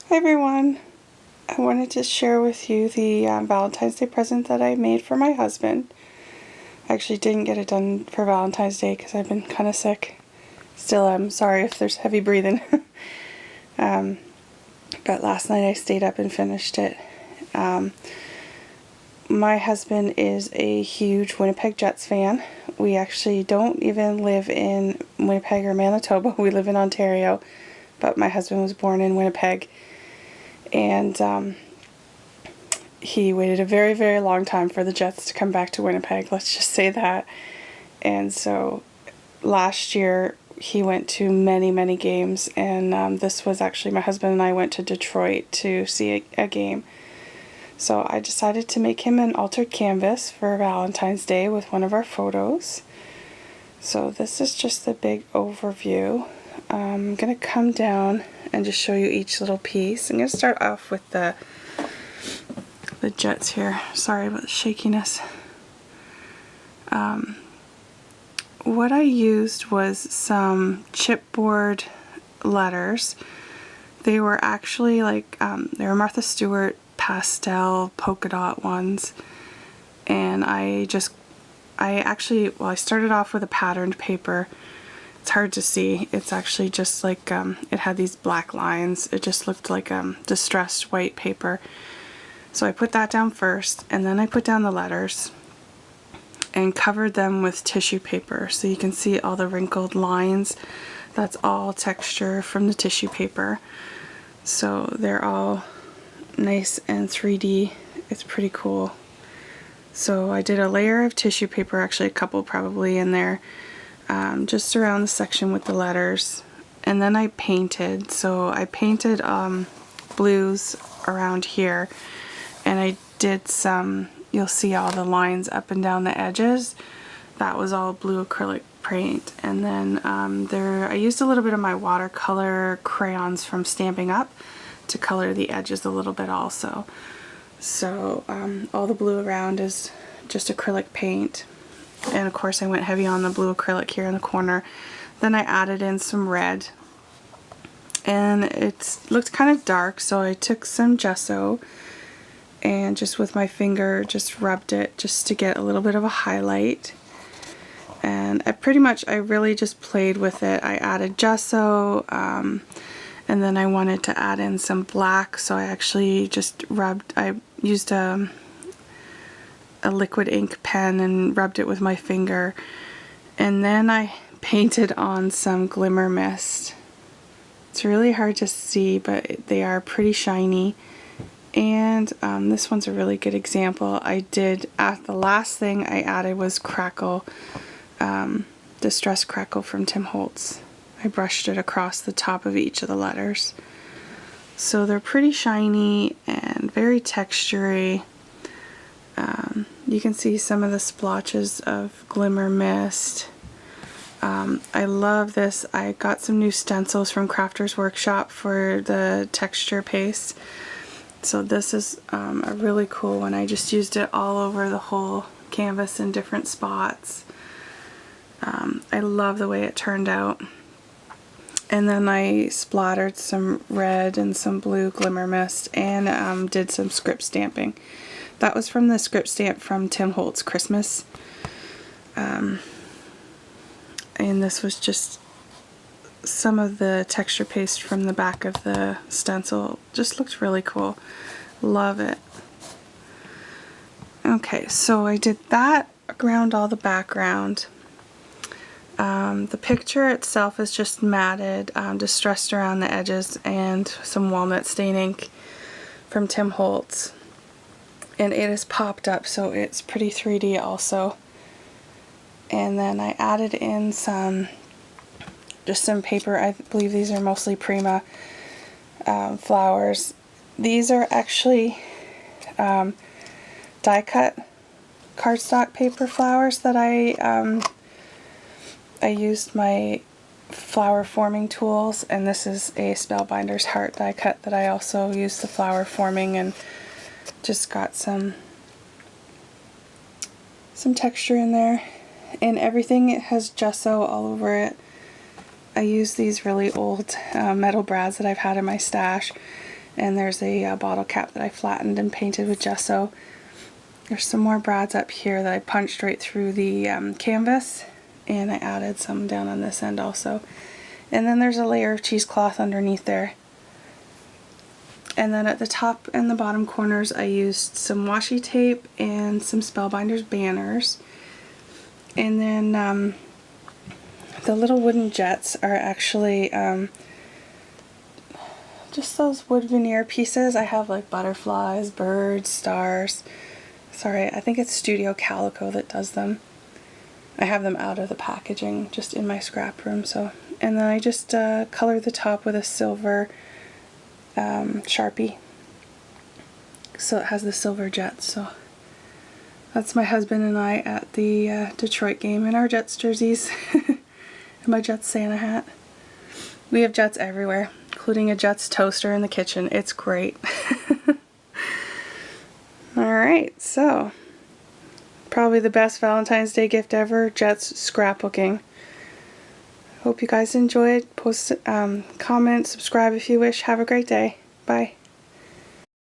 Hi everyone! I wanted to share with you the Valentine's Day present that I made for my husband. I actually didn't get it done for Valentine's Day because I've been kind of sick. Still am. Sorry if there's heavy breathing. But last night I stayed up and finished it. My husband is a huge Winnipeg Jets fan. We actually don't even live in Winnipeg or Manitoba. We live in Ontario, but my husband was born in Winnipeg. And he waited a very, very long time for the Jets to come back to Winnipeg, let's just say that. And so last year he went to many, many games, and this was actually my husband and I went to Detroit to see a game. So I decided to make him an altered canvas for Valentine's Day with one of our photos. So this is just the big overview. I'm going to come down and just show you each little piece. I'm going to start off with the Jets here. Sorry about the shakiness. What I used was some chipboard letters. They were actually like, they were Martha Stewart pastel polka dot ones. And I started off with a patterned paper. It's hard to see. It's actually just like, it had these black lines. It just looked like distressed white paper. So I put that down first, and then I put down the letters and covered them with tissue paper. So you can see all the wrinkled lines. That's all texture from the tissue paper. So they're all nice and 3D. It's pretty cool. So I did a layer of tissue paper, actually a couple probably in there, just around the section with the letters. And then I painted. So I painted blues around here, and I did some, you'll see all the lines up and down the edges. That was all blue acrylic paint. And then I used a little bit of my watercolor crayons from Stampin' Up! To color the edges a little bit also. So all the blue around is just acrylic paint. And of course I went heavy on the blue acrylic here in the corner. Then I added in some red. And it looked kind of dark, so I took some gesso and just with my finger just rubbed it just to get a little bit of a highlight. And I really just played with it. I added gesso, and then I wanted to add in some black, so I actually just I used a liquid ink pen and rubbed it with my finger. And then I painted on some glimmer mist. It's really hard to see, but they are pretty shiny. And this one's a really good example. The last thing I added was crackle, Distress Crackle from Tim Holtz. I brushed it across the top of each of the letters. So they're pretty shiny and very textury. You can see some of the splotches of glimmer mist. I love this. I got some new stencils from Crafters Workshop for the texture paste. So this is a really cool one. I just used it all over the whole canvas in different spots. I love the way it turned out. And then I splattered some red and some blue glimmer mist and did some script stamping. That was from the script stamp from Tim Holtz Christmas. And this was just some of the texture paste from the back of the stencil. Just looked really cool. Love it. Okay, so I did that around all the background. The picture itself is just matted, distressed around the edges, and some walnut stain ink from Tim Holtz. And it is popped up, so it's pretty 3D also. And then I added in just some paper. I believe these are mostly Prima flowers. These are actually die-cut cardstock paper flowers that I used my flower forming tools, and this is a Spellbinder's Heart die cut that I also used the flower forming and just got some texture in there. And everything, it has gesso all over it. I use these really old metal brads that I've had in my stash, And there's a bottle cap that I flattened and painted with gesso. There's some more brads up here that I punched right through the canvas, and I added some down on this end also. And then there's a layer of cheesecloth underneath there. And then at the top and the bottom corners I used some washi tape and some Spellbinders banners. And then the little wooden jets are actually just those wood veneer pieces. I have like butterflies, birds, stars. Sorry, I think it's Studio Calico that does them. I have them out of the packaging just in my scrap room. So, and then I just colored the top with a silver Sharpie, so it has the silver jets. So that's my husband and I at the Detroit game in our Jets jerseys and my Jets Santa hat. We have Jets everywhere, including a Jets toaster in the kitchen. It's great. Alright, so probably the best Valentine's Day gift ever, Jets scrapbooking. Hope you guys enjoyed. Post, comment, subscribe if you wish. Have a great day. Bye.